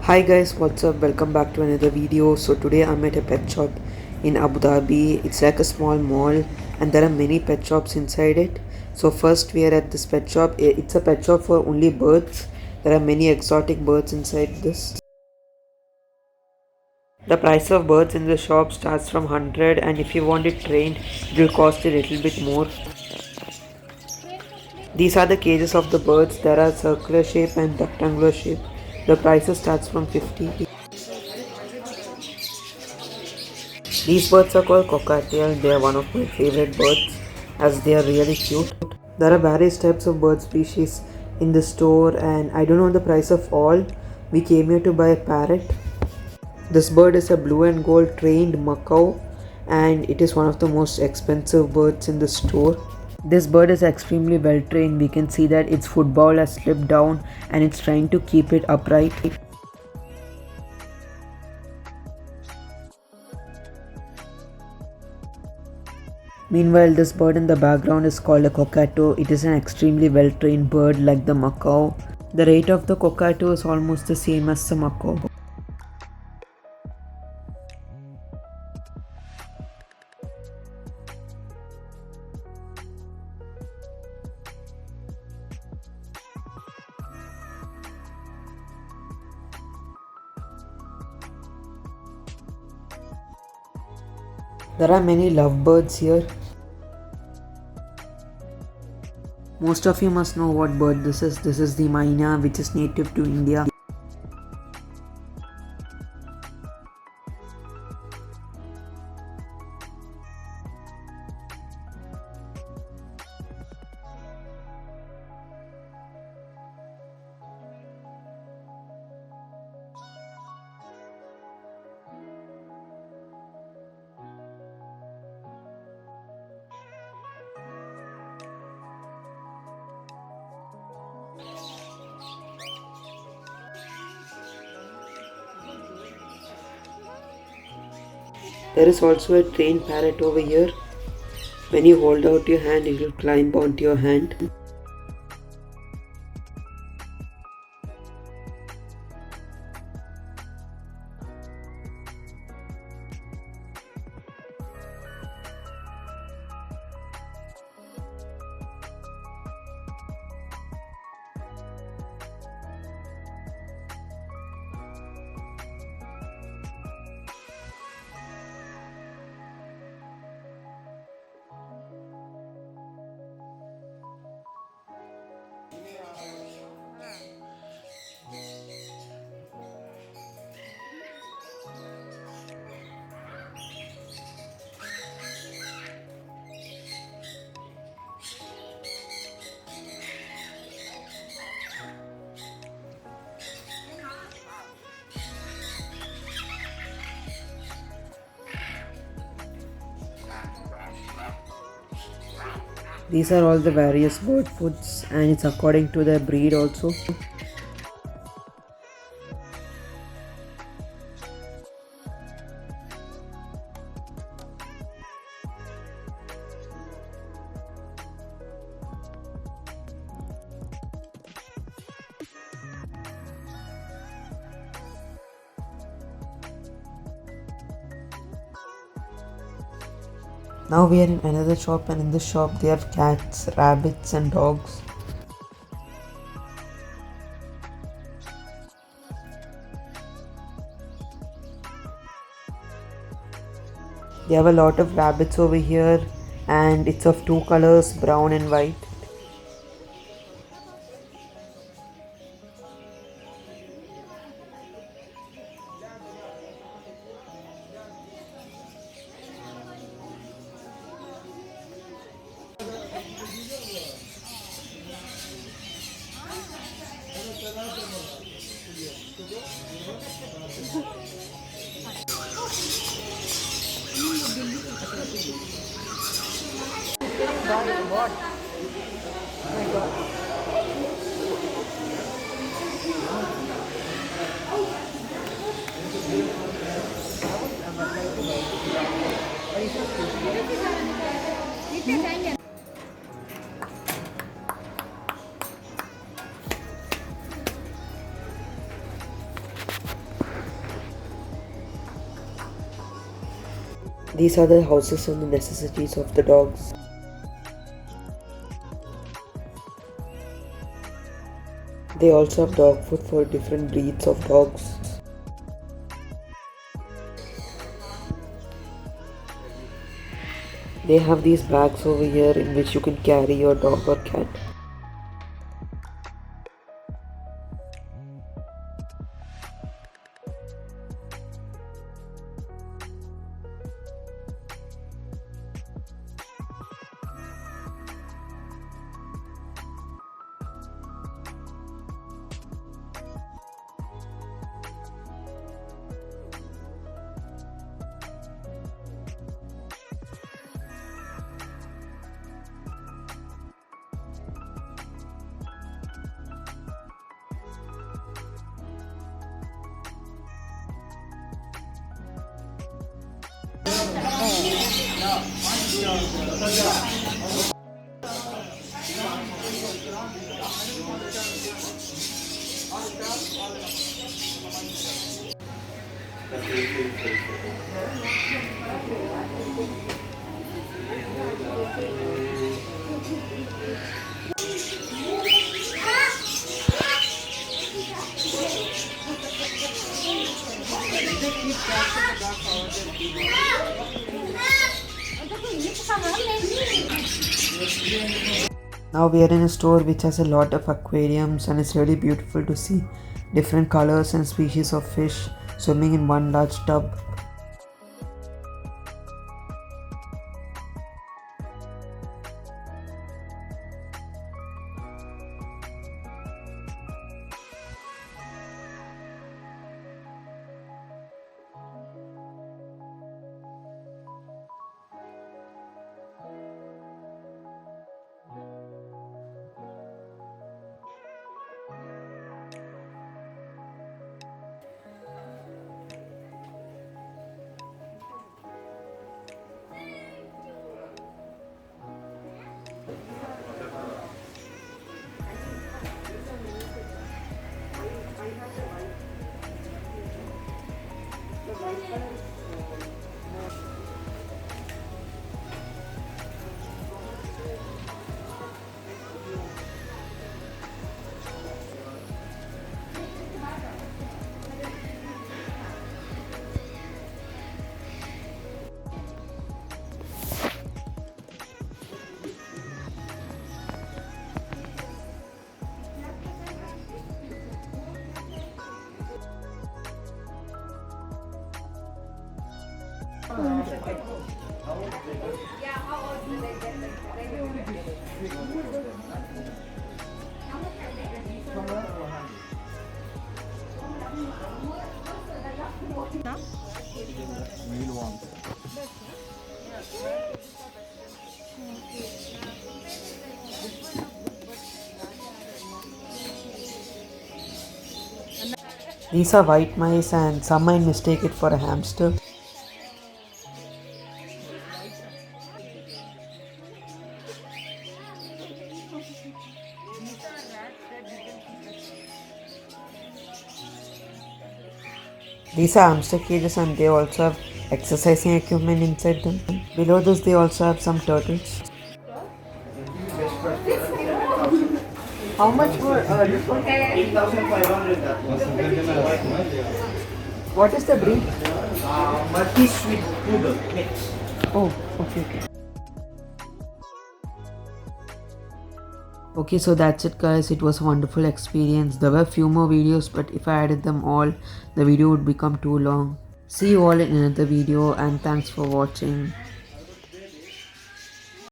Hi guys, what's up? Welcome back to another video. So today I'm at a pet shop in Abu Dhabi. It's like a small mall and there are many pet shops inside it. So first we are at this pet shop. It's a pet shop for only birds. There are many exotic birds inside this. The price of birds in the shop starts from 100 and if you want it trained, it will cost a little bit more. These are the cages of the birds. There are circular shape and rectangular shape. The prices starts from 50. These birds are called cockatiel and they are one of my favorite birds as they are really cute. There are various types of bird species in the store and I don't know the price of all. We came here to buy a parrot. This bird is a blue and gold trained macaw and it is one of the most expensive birds in the store. This bird is extremely well trained. We can see that its football has slipped down and it's trying to keep it upright. Meanwhile, this bird in the background is called a cockatoo. It is an extremely well trained bird like the macaw. The rate of the cockatoo is almost the same as the macaw. There are many lovebirds here. Most of you must know what bird this is. This is the myna, which is native to India. There is also a trained parrot over here. When you hold out your hand, it will climb onto your hand. These are all the various bird foods and it's according to their breed also. Now we are in another shop and in this shop they have cats, rabbits and dogs. They have a lot of rabbits over here and it's of two colors, brown and white. These are the houses and the necessities of the dogs. They also have dog food for different breeds of dogs. They have these bags over here in which you can carry your dog or cat. Now we are in a store which has a lot of aquariums, and it's really beautiful to see different colors and species of fish swimming in one large tub. These are white mice, and some might mistake it for a hamster. These are hamster cages, and they also have exercising equipment inside them. Below this they also have some turtles. How much for this one? 8,500. What is the breed? Maltese with poodle mix. Oh, okay. Okay, so that's it guys. It was a wonderful experience. There were a few more videos, but if I added them all, the video would become too long. See you all in another video, and thanks for watching.